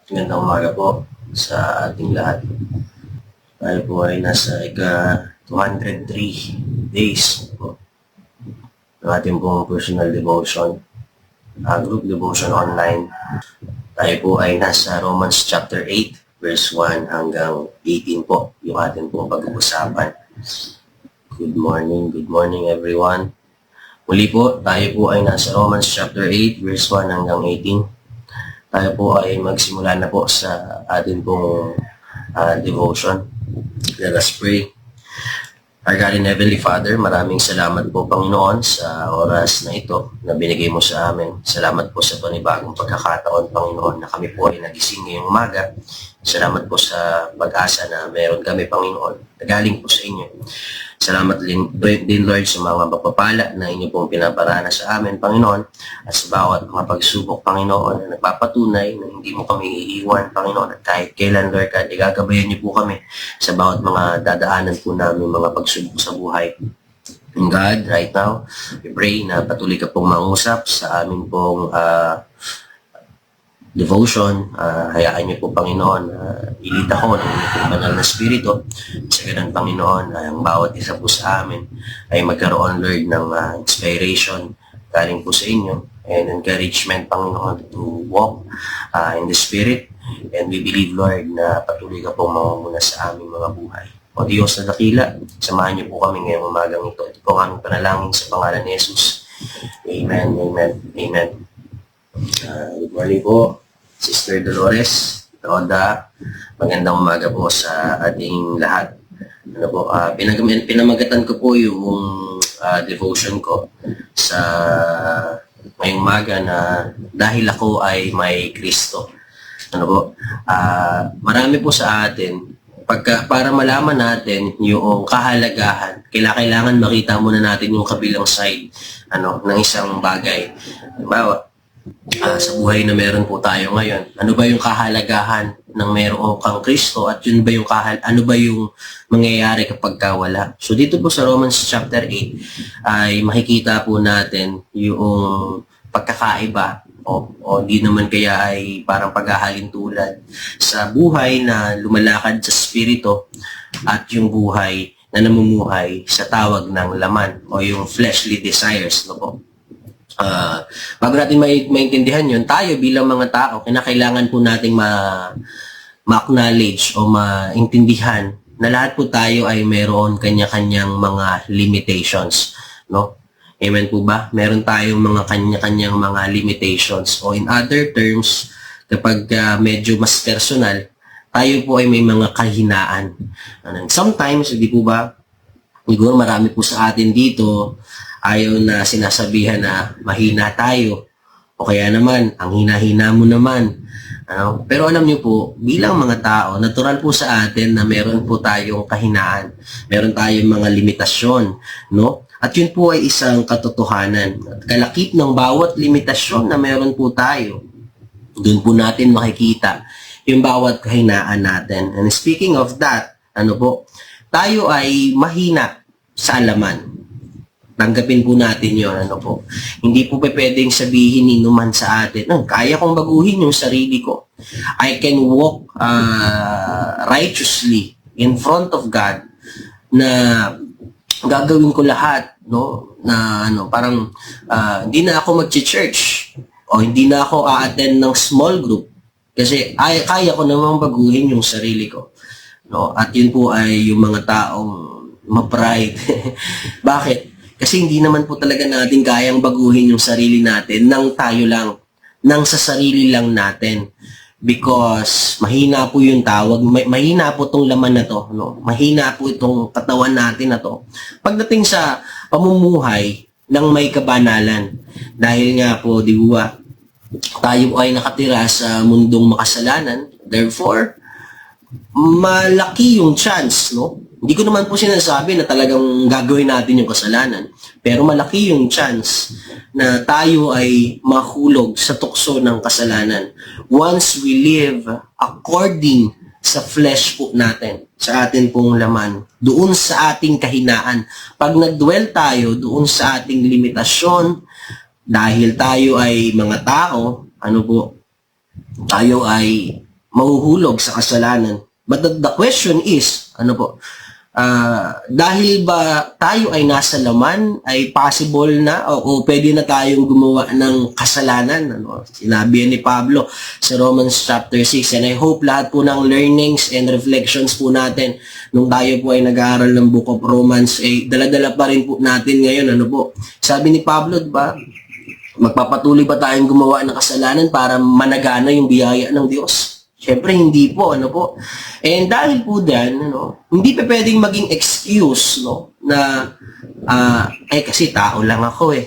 Magandang umaga po sa ating lahat. Tayo po ay nasa ika-203 days po ng ating pong personal devotion, group devotion online. Tayo po ay nasa Romans chapter 8, verse 1 hanggang 18 po yung ating pong pag-uusapan. Good morning everyone. Muli po, tayo po ay nasa Romans chapter 8, verse 1 hanggang 18. Tayo po ay magsimula na po sa ating pong devotion. Let us pray. Our God and Heavenly Father, maraming salamat po Panginoon sa oras na ito na binigay mo sa amin. Salamat po sa panibagong pagkakataon Panginoon na kami po ay nagising ngayong umaga. Salamat po sa pag-asa na meron kami Panginoon na galing po sa inyo. Salamat din Lord sa mga mapapala na inyo pong pinaparana sa amin Panginoon at sa bawat mga pagsubok Panginoon na nagpapatunay na hindi mo kami iiwan Panginoon at kahit kailan Lord God, igagabayan niyo po kami sa bawat mga dadaanan po namin mga pagsubok sa buhay. And God, right now, we pray na patuloy ka pong mangusap sa amin pong devotion. Hayaan niyo po Panginoon, ilit ako ng inyong banal na spirito. Sa ganun Panginoon, ang bawat isa po sa amin ay magkaroon Lord ng inspiration galing po sa inyo and encouragement Panginoon to walk in the Spirit. And we believe Lord na patuloy ka pong mamumuna sa aming mga buhay. O Diyos na dakila, samahan niyo po kami ngayong umagang ito. Ito po ang aming panalangin sa pangalan ni Jesus. Amen, amen, amen. Good morning po, Sister Dolores, Roda. Magandang umaga po sa ating lahat. Ano po, pinamagatan ko po yung devotion ko sa ngayong umaga na dahil ako ay may Kristo. Ano po, marami po sa atin para malaman natin yung kahalagahan, kailangan makita muna natin yung kabilang side ng isang bagay. Halimbawa, sa buhay na meron po tayo ngayon, ano ba yung kahalagahan ng meron kang Kristo at yun ba yung ano ba yung mangyayari kapag wala? So dito po sa Romans chapter 8 ay makikita po natin yung pagkakaiba o di naman kaya ay parang paghahalin tulad sa buhay na lumalakad sa spirito at yung buhay na namumuhay sa tawag ng laman o yung fleshly desires, no po. Bago natin maintindihan yun, tayo bilang mga tao, kinakailangan po nating ma-acknowledge o maintindihan na lahat po tayo ay meron kanya-kanyang mga limitations, no? Amen po ba? Meron tayong mga kanya-kanyang mga limitations. O in other terms, kapag medyo mas personal, tayo po ay may mga kahinaan. And sometimes, hindi po ba, siguro marami po sa atin dito, ayaw na sinasabihan na mahina tayo. O kaya naman, ang hina-hina mo naman. Pero alam niyo po, bilang mga tao, natural po sa atin na meron po tayong kahinaan. Meron tayong mga limitasyon, no? At yun po ay isang katotohanan. At kalakip ng bawat limitasyon na meron po tayo, doon po natin makikita yung bawat kahinaan natin. And speaking of that, tayo ay mahina sa alaman. Tanggapin po natin yun, Hindi po pwedeng sabihin ni numan sa atin, kaya kong baguhin yung sarili ko. I can walk righteously in front of God na gagawin ko lahat, parang hindi na ako mag-church o hindi na ako a-attend ng small group kasi kaya ko namang baguhin yung sarili ko. At yun po ay yung mga taong ma-pride. Bakit? Kasi hindi naman po talaga natin kayang baguhin yung sarili natin nang tayo lang, nang sa sarili lang natin. Because mahina po yung tawag, mahina po itong laman na to, mahina po itong katawan natin na to. Pagdating sa pamumuhay ng may kabanalan, dahil nga po, di ba, tayo ay nakatira sa mundong makasalanan, therefore, malaki yung chance, Hindi ko naman po sinasabi na talagang gagawin natin yung kasalanan. Pero malaki yung chance na tayo ay mahulog sa tukso ng kasalanan once we live according sa flesh po natin, sa atin pong laman, doon sa ating kahinaan. Pag nag-dwell tayo doon sa ating limitasyon, dahil tayo ay mga tao, tayo ay mahuhulog sa kasalanan. But the question is, ano po, dahil ba tayo ay nasa laman, ay possible na o pwede na tayong gumawa ng kasalanan? Ano? Sinabi ni Pablo sa Romans chapter 6. And I hope lahat po ng learnings and reflections po natin nung tayo po ay nag-aaral ng Book of Romans, ay dala-dala pa rin po natin ngayon. Ano po? Sabi ni Pablo, diba, magpapatuloy ba tayong gumawa ng kasalanan para managana yung biyaya ng Diyos? Siyempre, hindi po, ano po. And dahil po dyan, hindi pa pwedeng maging excuse, na, kasi tao lang ako eh.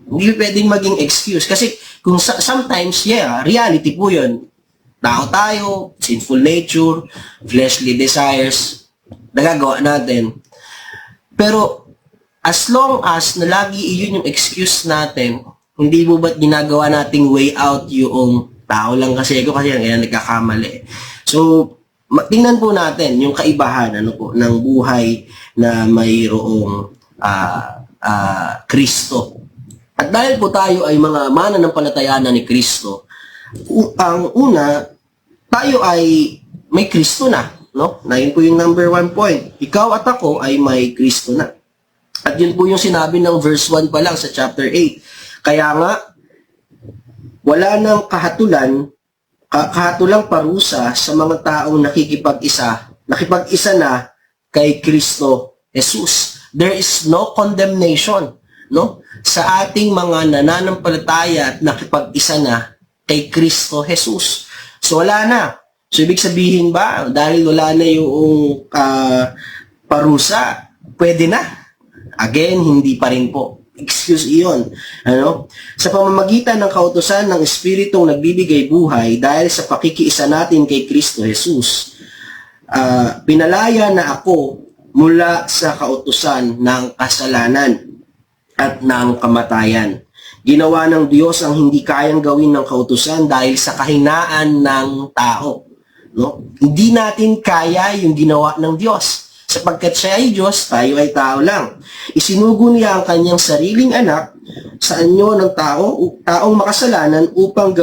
Hindi pa pwedeng maging excuse. Kasi, kung sometimes, reality po yun. Tao tayo, sinful nature, fleshly desires, nagagawa natin. Pero, as long as na lagi iyon yung excuse natin, hindi mo ba't ginagawa nating way out yung tao lang kasi ako kasi kaya nagkakamali. So, tingnan po natin yung kaibahan ng buhay na mayroong Kristo. At dahil po tayo ay mga mananampalataya na ni Kristo, ang una, tayo ay may Kristo na. Na yun po yung number 1 point. Ikaw at ako ay may Kristo na. At yun po yung sinabi ng verse 1 pa lang sa chapter 8. Kaya nga, wala nang kahatulang parusa sa mga taong nakipag-isa na kay Kristo Jesus. There is no condemnation, sa ating mga nananampalataya at nakipag-isa na kay Kristo Jesus. So wala na. So ibig sabihin ba, dahil wala na yung parusa, pwede na? Again, hindi pa rin po. Excuse iyon. Sa pamamagitan ng kautusan ng Espiritong nagbibigay buhay dahil sa pakikiisa natin kay Kristo Jesus, pinalaya na ako mula sa kautusan ng kasalanan at ng kamatayan. Ginawa ng Diyos ang hindi kayang gawin ng kautusan dahil sa kahinaan ng tao. Hindi natin kaya yung ginawa ng Diyos. Sapagkat siya ay Diyos, tayo ay tao lang. Isinugo niya ang kanyang sariling anak sa anyo ng taong makasalanan upang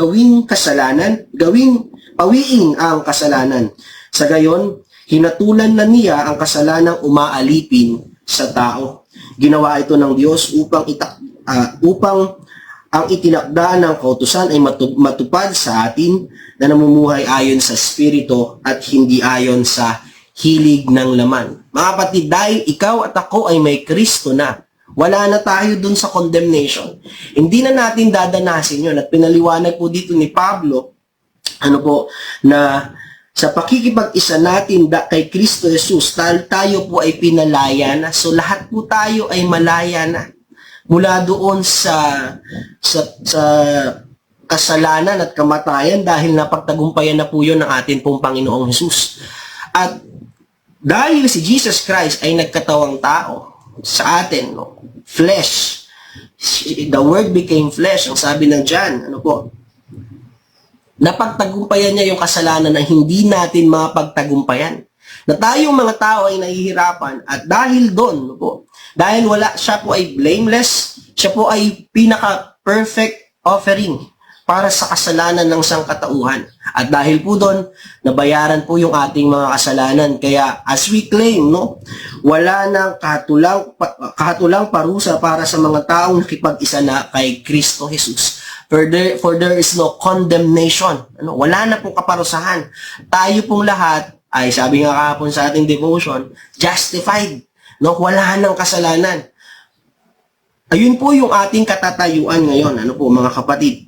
pawiin ang kasalanan. Sa gayon, hinatulan na niya ang kasalanang umaalipin sa tao. Ginawa ito ng Diyos upang ang itinakda ng kautusan ay matupad sa atin na namumuhay ayon sa Espiritu at hindi ayon sa hilig ng laman. Mga kapatid, dahil ikaw at ako ay may Kristo na, wala na tayo dun sa condemnation. Hindi na natin dadanasin yun. At pinaliwanag po dito ni Pablo, na sa pakikipag-isa natin kay Kristo Jesus, tayo po ay pinalaya na. So lahat po tayo ay malaya na. Mula doon sa kasalanan at kamatayan dahil napagtagumpayan na po yun ng atin pong Panginoong Jesus. At dahil si Jesus Christ ay nagkatawang tao sa atin, flesh, the Word became flesh, ang sabi ng John, napagtagumpayan niya yung kasalanan na hindi natin mapagtagumpayan. Na tayong mga tao ay nahihirapan at dahil doon, dahil siya po ay blameless, siya po ay pinaka-perfect offering para sa kasalanan ng sangkatauhan. At dahil po doon, nabayaran po yung ating mga kasalanan. Kaya as we claim, wala nang kahatulang parusa para sa mga taong nakipag-isa na kay Kristo Jesus. For there is no condemnation. Wala na pong kaparusahan. Tayo pong lahat ay, sabi nga kahapon sa ating devotion, justified. Wala nang kasalanan. Ayun po yung ating katatayuan ngayon. Mga kapatid?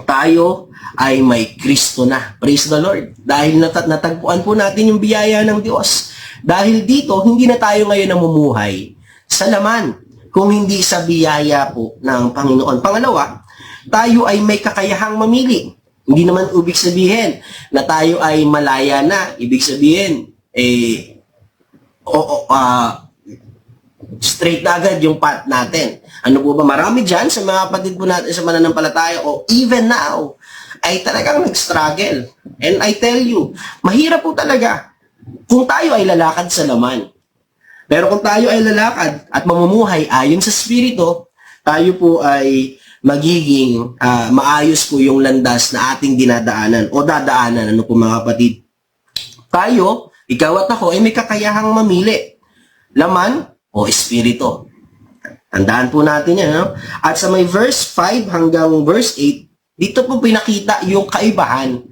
Tayo ay may Kristo na. Praise the Lord. Dahil natagpuan po natin yung biyaya ng Diyos. Dahil dito, hindi na tayo ngayon namumuhay sa laman, kung hindi sa biyaya po ng Panginoon. Pangalawa, tayo ay may kakayahang mamili. Hindi naman ibig sabihin na tayo ay malaya na. Ibig sabihin, straight na agad yung path natin. Ano po ba? Marami dyan sa mga kapatid po natin sa mananampalataya o even now, ay talagang nag-struggle. And I tell you, mahirap po talaga kung tayo ay lalakad sa laman. Pero kung tayo ay lalakad at mamumuhay ayon sa Espiritu, tayo po ay magiging maayos po yung landas na ating dinadaanan o dadaanan. Ano po mga kapatid? Tayo, ikaw at ako, ay may kakayahang mamili. Laman o espiritu. Tandaan po natin yan. No? At sa may verse 5 hanggang verse 8, dito po pinakita yung kaibahan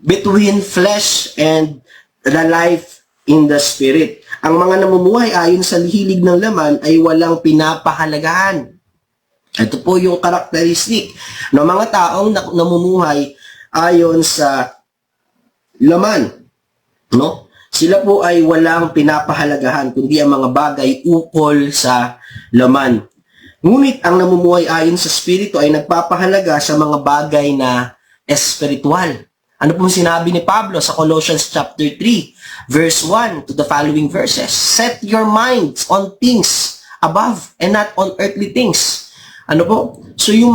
between flesh and the life in the spirit. Ang mga namumuhay ayon sa hilig ng laman ay walang pinapahalagahan. Ito po yung karakteristik ng mga taong namumuhay ayon sa laman. No? Sila po ay walang pinapahalagahan kundi ang mga bagay ukol sa laman. Ngunit ang namumuhay ayon sa Espiritu ay nagpapahalaga sa mga bagay na espiritual. Ano pong sinabi ni Pablo sa Colossians chapter 3, verse 1 to the following verses? Set your minds on things above and not on earthly things. Ano po? So yung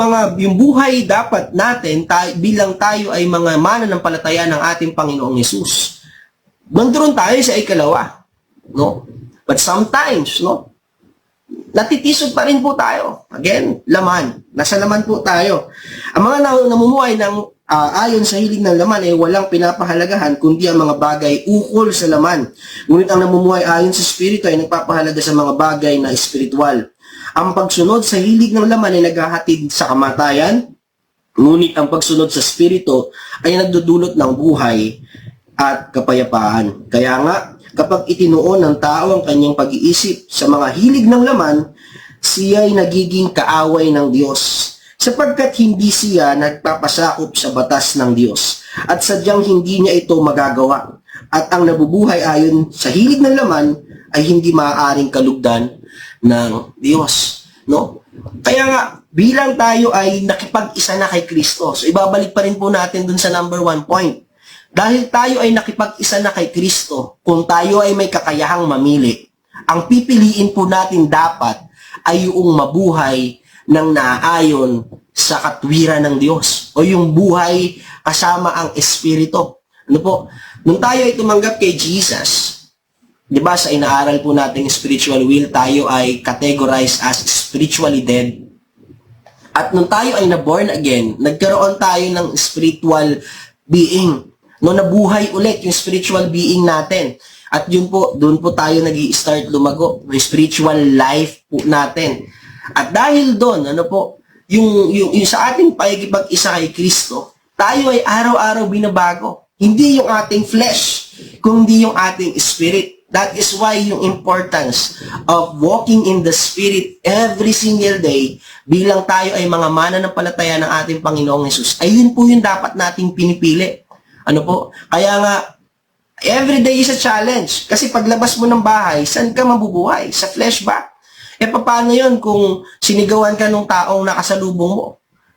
buhay dapat natin bilang tayo ay mga mananampalataya ng ating Panginoong Hesus. Nandun tayo sa ikalawa, no? But sometimes, no? Natitisod pa rin po tayo. Again, laman. Nasa laman po tayo. Ang mga namumuhay ng ayon sa hilig ng laman ay walang pinapahalagahan kundi ang mga bagay ukol sa laman. Ngunit ang namumuhay ayon sa Espiritu ay nagpapahalaga sa mga bagay na espiritual. Ang pagsunod sa hilig ng laman ay naghahatid sa kamatayan, ngunit ang pagsunod sa Espiritu ay nagdudulot ng buhay at kapayapaan. Kaya nga, kapag itinuon ng tao ang kanyang pag-iisip sa mga hilig ng laman, siya ay nagiging kaaway ng Diyos, sapagkat hindi siya nagpapasakop sa batas ng Diyos, at sadyang hindi niya ito magagawa. At ang nabubuhay ayon sa hilig ng laman ay hindi maaaring kalugdan ng Diyos, no? Kaya nga, bilang tayo ay nakipag-isa na kay Kristo, so ibabalik pa rin po natin dun sa number 1 point. Dahil tayo ay nakipag-isa na kay Kristo, kung tayo ay may kakayahang mamili, ang pipiliin po natin dapat ay yung mabuhay ng naaayon sa katwiran ng Diyos, o yung buhay kasama ang Espiritu. Ano po? Nung tayo ay tumanggap kay Jesus, di ba sa inaaral po nating spiritual will, tayo ay categorized as spiritually dead. At nung tayo ay na-born again, nagkaroon tayo ng spiritual being. No, nabuhay ulit yung spiritual being natin. At yun po, doon po tayo nag-i-start lumago, yung spiritual life po natin. At dahil doon, ano po, yung sa ating pakikipag-isa kay Kristo, tayo ay araw-araw binabago. Hindi yung ating flesh, kundi yung ating spirit. That is why yung importance of walking in the Spirit every single day bilang tayo ay mga mananampalataya ng ating Panginoong Hesus, ay yun po yung dapat nating pinipili. Ano po? Kaya nga, every day is a challenge. Kasi paglabas mo ng bahay, saan ka mabubuhay? Sa flesh ba? Paano yun kung sinigawan ka ng taong nakasalubong mo?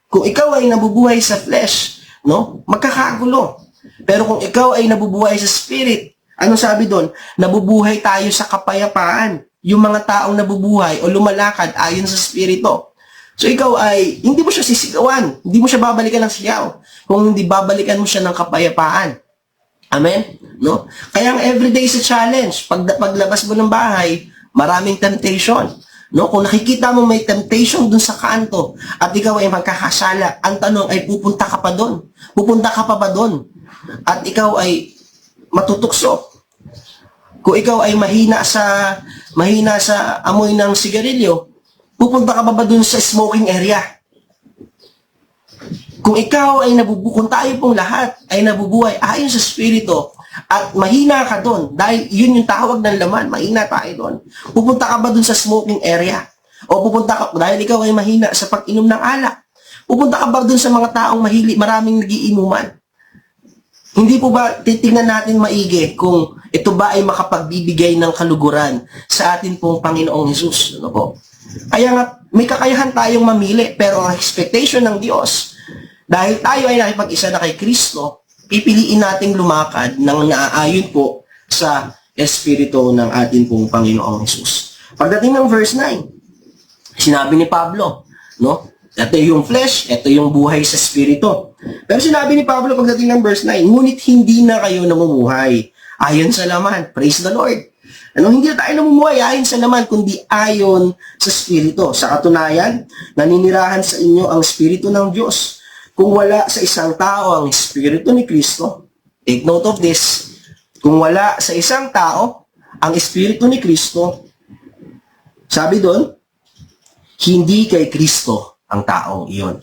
Kung ikaw ay nabubuhay sa flesh, no? Magkakagulo. Pero kung ikaw ay nabubuhay sa Spirit, ano sabi doon? Nabubuhay tayo sa kapayapaan. Yung mga taong nabubuhay o lumalakad ayon sa Espiritu. So ikaw ay, hindi mo siya sisigawan. Hindi mo siya babalikan ng sigaw. Kung hindi babalikan mo siya ng kapayapaan. Amen? No? Kaya ang everyday is a challenge. Paglabas mo ng bahay, maraming temptation. No? Kung nakikita mo may temptation dun sa kanto at ikaw ay magkakasala, ang tanong ay pupunta ka pa doon. Pupunta ka pa ba doon? At ikaw ay matutukso. Kung ikaw ay mahina sa amoy ng sigarilyo, pupunta ka ba dun sa smoking area? Kung ikaw ay kung tayo pong lahat ay nabubuhay ayon sa Espiritu at mahina ka doon, dahil yun yung tawag ng laman, mahina tayo doon, pupunta ka ba dun sa smoking area? O pupunta ka, dahil ikaw ay mahina sa pag-inom ng alak, pupunta ka ba dun sa mga taong maraming nagiinuman? Hindi po ba titingnan natin maigi kung ito ba ay makapagbibigay ng kaluguran sa atin pong Panginoong Hesus? Ano po? Kaya nga, may kakayahan tayong mamili, pero ang expectation ng Diyos, dahil tayo ay nakipag-isa na kay Kristo, pipiliin nating lumakad ng naaayon po sa Espiritu ng atin pong Panginoong Hesus. Pagdating ng verse 9, sinabi ni Pablo, no? Ito yung flesh, ito yung buhay sa Espiritu. Pero sinabi ni Pablo pagdating ng verse 9, ngunit hindi na kayo namumuhay ayon sa laman. Praise the Lord. Hindi na tayo namumuhay ayon sa laman, kundi ayon sa Espiritu. Sa katunayan, naninirahan sa inyo ang Espiritu ng Diyos. Kung wala sa isang tao ang Espiritu ni Kristo, take note of this, kung wala sa isang tao ang Espiritu ni Kristo, sabi doon, hindi kay Kristo ang taong iyon.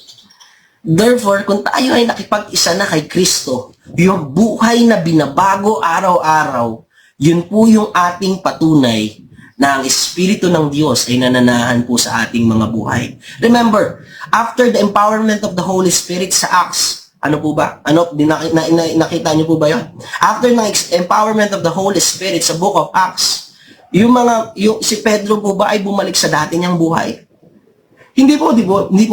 Therefore, kung tayo ay nakipag-isa na kay Kristo, yung buhay na binabago araw-araw, yun po yung ating patunay na ang Espiritu ng Diyos ay nananahan po sa ating mga buhay. Remember, after the empowerment of the Holy Spirit sa Acts, ano po ba? Nakita niyo po ba yun? After ng empowerment of the Holy Spirit sa Book of Acts, si Pedro po ba ay bumalik sa dati niyang buhay? Hindi po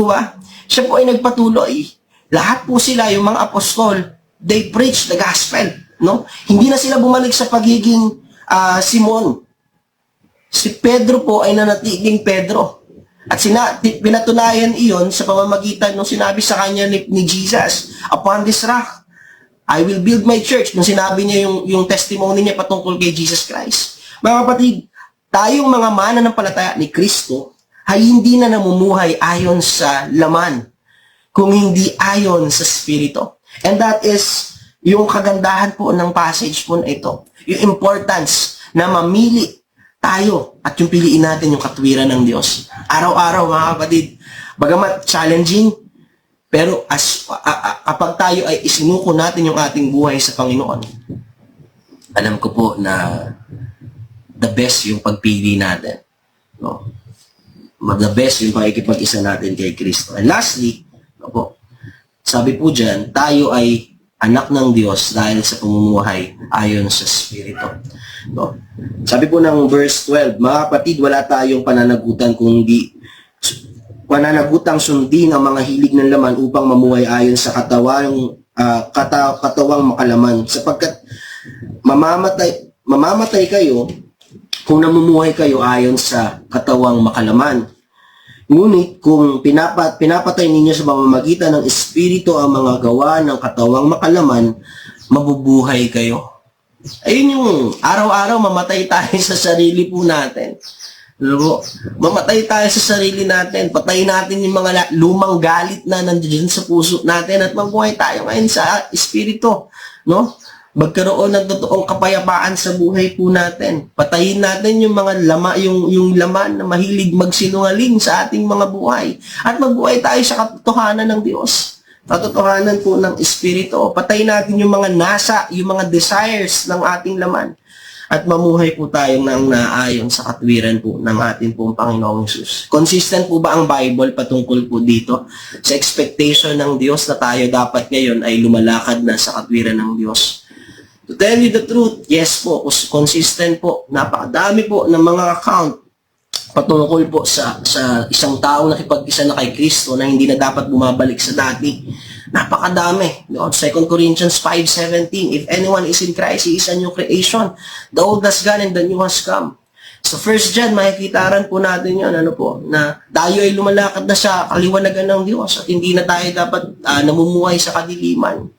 ba? Siya po ay nagpatuloy. Lahat po sila, yung mga apostol, they preach the gospel. No? Hindi na sila bumalik sa pagiging Simon. Si Pedro po ay nanatiling Pedro. At pinatunayan iyon sa pamamagitan nung sinabi sa kanya ni Jesus, upon this rock, I will build my church. Nung sinabi niya yung testimony niya patungkol kay Jesus Christ. Mga kapatid, tayong mga mananampalataya ni Kristo ay hindi na namumuhay ayon sa laman, kung hindi ayon sa Espiritu. And that is yung kagandahan po ng passage po na ito. Yung importance na mamili tayo at yung piliin natin yung katwiran ng Diyos. Araw-araw, mga kapatid, bagamat challenging, pero kapag tayo ay isinuko natin yung ating buhay sa Panginoon, alam ko po na the best yung pagpili natin. No? The best yung pakikipag-isa natin kay Kristo. And lastly, sabi po dyan, tayo ay anak ng Diyos dahil sa pamumuhay ayon sa Espiritu. No? Sabi po ng verse 12, mga kapatid, wala tayong pananagutan kundi pananagutang sundin ang mga hilig ng laman upang mamuhay ayon sa katawang makalaman. Sapagkat mamamatay kayo kung namumuhay kayo ayon sa katawang makalaman. Ngunit kung pinapatay ninyo sa pamamagitan ng Espiritu ang mga gawa ng katawang makalaman, mabubuhay kayo. Ayun yung araw-araw mamatay tayo sa sarili po natin. Mamatay tayo sa sarili natin. Patayin natin yung mga lumang galit na nandiyan sa puso natin at mabuhay tayo ngayon sa Espiritu. No? Magkaroon ng totoong kapayapaan sa buhay po natin. Patayin natin yung mga yung laman na mahilig magsinungaling sa ating mga buhay. At magbuhay tayo sa katotohanan ng Diyos. Katotohanan po ng Espiritu. Patayin natin yung mga yung mga desires ng ating laman. At mamuhay po tayong naayon sa katwiran po ng ating pong Panginoong Hesus. Consistent po ba ang Bible patungkol po dito sa expectation ng Diyos na tayo dapat ngayon ay lumalakad na sa katwiran ng Diyos? To tell you the truth, yes po, consistent po. Napakadami po ng mga account patungkol po sa isang taong nakipag-isa na kay Kristo na hindi na dapat bumabalik sa dati. Napakadami. 2 Corinthians 5:17, if anyone is in Christ, he is a new creation. The old has gone and the new has come. So 1 John, makikitaran po natin yun, na tayo ay lumalakad na sa kaliwanagan ng Diyos at hindi na tayo dapat namumuhay sa kadiliman.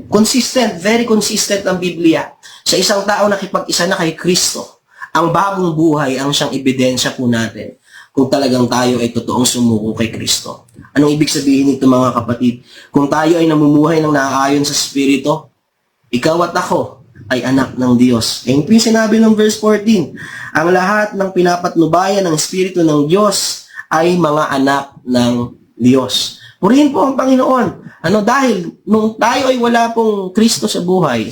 Consistent, very consistent ang Biblia. Sa isang tao nakipag-isa na kay Kristo, ang bagong buhay ang siyang ebidensya po natin kung talagang tayo ay totoong sumuko kay Kristo. Anong ibig sabihin nito, mga kapatid? Kung tayo ay namumuhay ng naaayon sa Espiritu, ikaw at ako ay anak ng Diyos. Ayun po yung sinabi ng verse 14. Ang lahat ng pinapatnubayan ng Espiritu ng Diyos ay mga anak ng Diyos. Purihin po ang Panginoon. Dahil nung tayo ay wala pong Kristo sa buhay,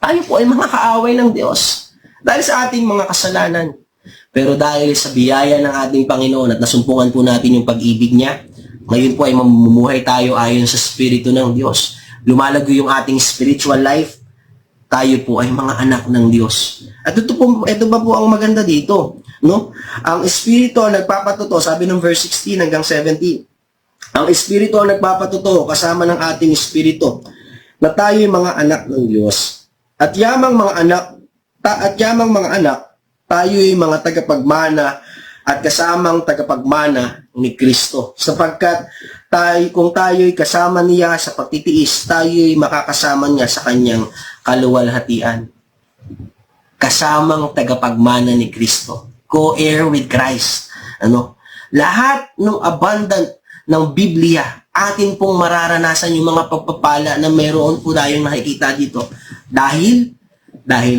tayo po ay mga kaaway ng Diyos. Dahil sa ating mga kasalanan. Pero dahil sa biyaya ng ating Panginoon at nasumpungan po natin yung pag-ibig niya, ngayon po ay mamumuhay tayo ayon sa Espiritu ng Diyos. Lumalago yung ating spiritual life, tayo po ay mga anak ng Diyos. At ito ba po ang maganda dito? No? Ang Espiritu ang nagpapatuto, sabi ng verse 16 hanggang 17, ang Espiritu ang nagpapatuto kasama ng ating Espiritu na tayo ay mga anak ng Diyos. At yamang mga anak, tayo ay mga tagapagmana at kasamang tagapagmana ni Kristo. Sapagkat kung tayo ay kasama niya sa pagtitiis, tayo ay makakasama niya sa kanyang kaluwalhatian. kasamang tagapagmana ni Kristo. Co-heir with Christ. Lahat ng abundant ng Biblia, atin pong mararanasan yung mga pagpapala na mayroon po tayong nakikita dito. Dahil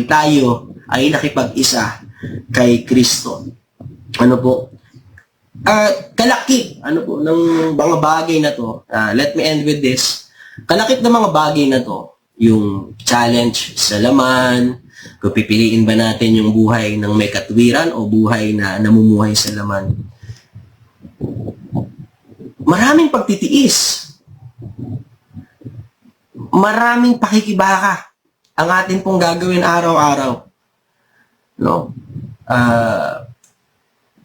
tayo ay nakipag-isa kay Kristo. Kalakip, ng mga bagay na to. Let me end with this. Kalakip ng mga bagay na to, yung challenge sa laman, kung pipiliin ba natin yung buhay ng may katwiran o buhay na namumuhay sa laman. Maraming pagtitiis. Maraming pakikibaka ang atin pong gagawin araw-araw.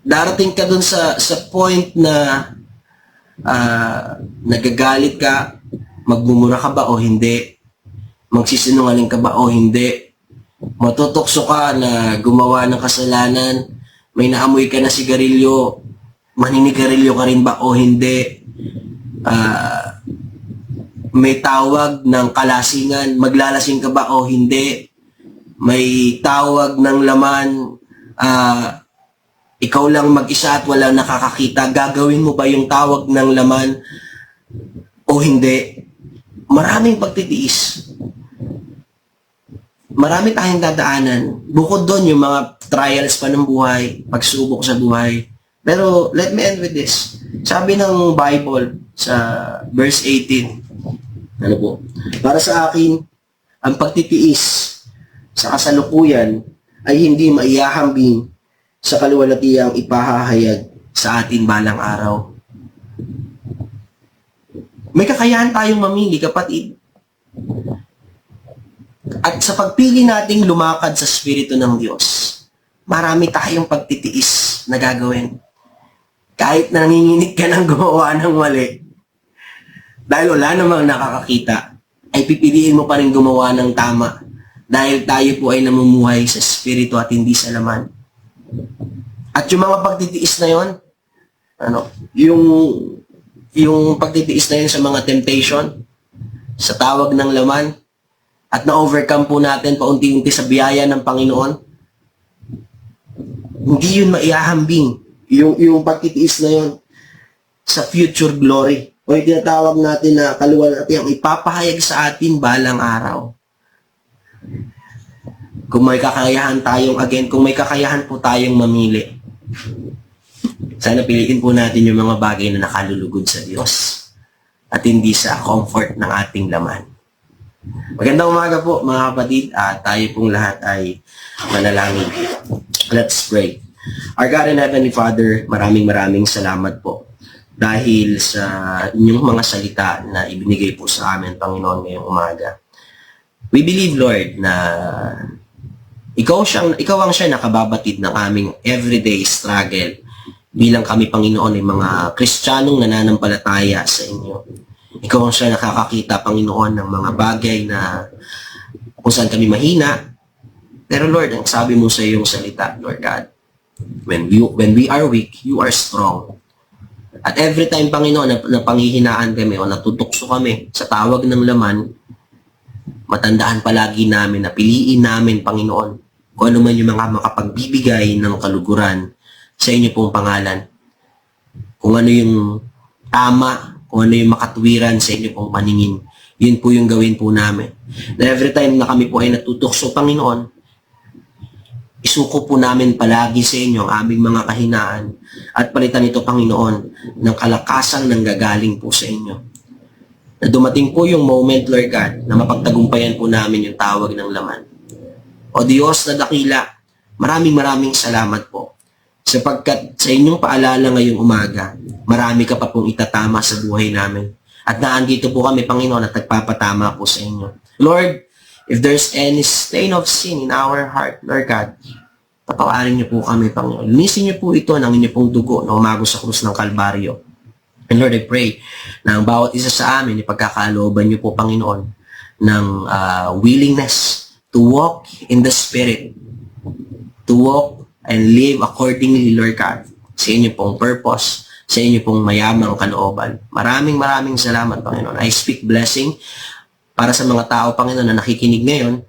Darating ka dun sa point na nagagalit ka, magmumura ka ba o hindi? Magsisinungaling ka ba o hindi? Matutokso ka na gumawa ng kasalanan, may naamoy ka na sigarilyo, maninigarilyo ka rin ba o hindi? May tawag ng kalasingan, maglalasing ka ba o hindi? May tawag ng laman, ikaw lang mag-isa at walang nakakakita, gagawin mo ba yung tawag ng laman o hindi? Maraming pagtitiis. Marami tayong dadaanan. Bukod doon, yung mga trials pa ng buhay, pagsubok sa buhay. Pero let me end with this. Sabi ng Bible sa verse 18, para sa akin, ang pagtitiis sa kasalukuyan ay hindi maihahambing sa kaluwalhatiang ipahahayag sa atin balang araw. May kakayahan tayong mamili, kapatid. At sa pagpili nating lumakad sa Espiritu ng Diyos, marami tayong pagtitiis na gagawin. Kahit nanginginig ka ng gumawa ng mali, dahil wala namang nakakakita, ay pipiliin mo pa rin gumawa ng tama. Dahil tayo po ay namumuhay sa Espiritu at hindi sa laman. At yung mga pagtitiis na yon, yung pagtitiis na yun sa mga temptation, sa tawag ng laman, at na-overcome po natin paunti-unti sa biyaya ng Panginoon, hindi yun maihahambing yung pagtitiis na yun sa future glory. O yung tinatawag natin na kaluwalhatiang ipapahayag sa atin balang araw. Kung may kakayahan po tayong mamili, sana piliin po natin yung mga bagay na nakalulugod sa Diyos at hindi sa comfort ng ating laman. Magandang umaga po mga kapatid, at tayo pong lahat ay manalangin. Let's pray. Our God and Heavenly Father, maraming salamat po dahil sa inyong mga salita na ibinigay po sa amin, Panginoon, ngayong umaga. We believe, Lord, na ikaw ang siya nakababatid ng aming everyday struggle bilang kami, Panginoon, ay mga Kristiyanong nananampalataya sa inyo. Ikaw ang siya nakakakita, Panginoon, ng mga bagay na kung saan kami mahina. Pero Lord, ang sabi mo sa iyong salita, Lord God, when we are weak, you are strong. At every time, Panginoon, na panghihinaan kami o natutokso kami sa tawag ng laman, matandaan palagi namin na piliin namin, Panginoon, kung ano man yung mga makapagbibigay ng kaluguran sa inyo pong pangalan. Kung ano yung tama, kung ano yung makatwiran sa inyo pong paningin, yun po yung gawin po namin. Na every time na kami po ay natutokso, Panginoon, isuko po namin palagi sa inyo ang aming mga kahinaan at palitan ito, Panginoon, ng kalakasang nanggagaling po sa inyo. Na dumating po yung moment, Lord God, na mapagtagumpayan po namin yung tawag ng laman. O Diyos na dakila, maraming salamat po. Sapagkat sa inyong paalala ngayong umaga, marami ka pa pong itatama sa buhay namin. At naandito po kami, Panginoon, at nagpapatama po sa inyo. Lord, if there's any stain of sin in our heart, Lord God, patawarin niyo po kami, Panginoon. Linisin niyo po ito ng inyong pong dugo na umagos sa krus ng Kalbaryo. And Lord, I pray na ang bawat isa sa amin, ipagkakalooban niyo po, Panginoon, ng willingness to walk in the Spirit, to walk and live accordingly, Lord God, sa inyo pong purpose, sa inyo pong mayamang kalooban. Maraming salamat, Panginoon. I speak blessing para sa mga tao, Panginoon, na nakikinig ngayon.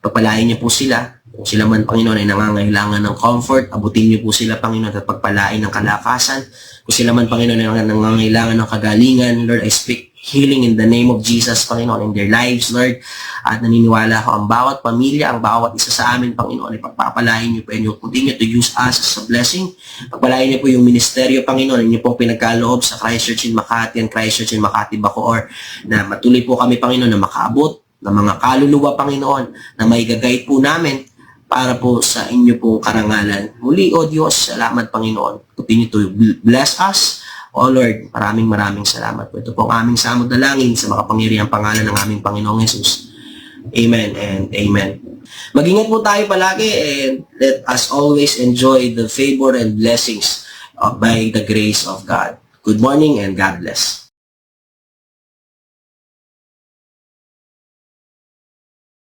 Pagpalain niyo po sila Kung sila man, Panginoon, ay nangangailangan ng comfort, abutin niyo po sila, Panginoon, at pagpalain ng kalakasan. Kung sila man, Panginoon, ay nangangailangan ng kagalingan, Lord, I speak healing in the name of Jesus, Panginoon, in their lives, Lord. At naniniwala ako, ang bawat pamilya, ang bawat isa sa amin, Panginoon, ay pagpapalain niyo po, and you continue to use us as a blessing. Pagpalain niyo po yung ministeryo, Panginoon, niyo po pinagkaloob sa Christ Church in Makati and Christ Church in Makati, Bacoor, na matuloy po kami, Panginoon, na makaabot ng mga kaluluwa, Panginoon, na may gagayad po namin para po sa inyo pong karangalan. Muli, O Diyos, salamat, Panginoon. Continue to bless us. O Lord, maraming salamat po. Ito po ang aming samod dalangin sa makapangyarihang pangalan ng aming Panginoong Jesus. Amen and amen. Mag-ingat po tayo palagi and let us always enjoy the favor and blessings by the grace of God. Good morning and God bless.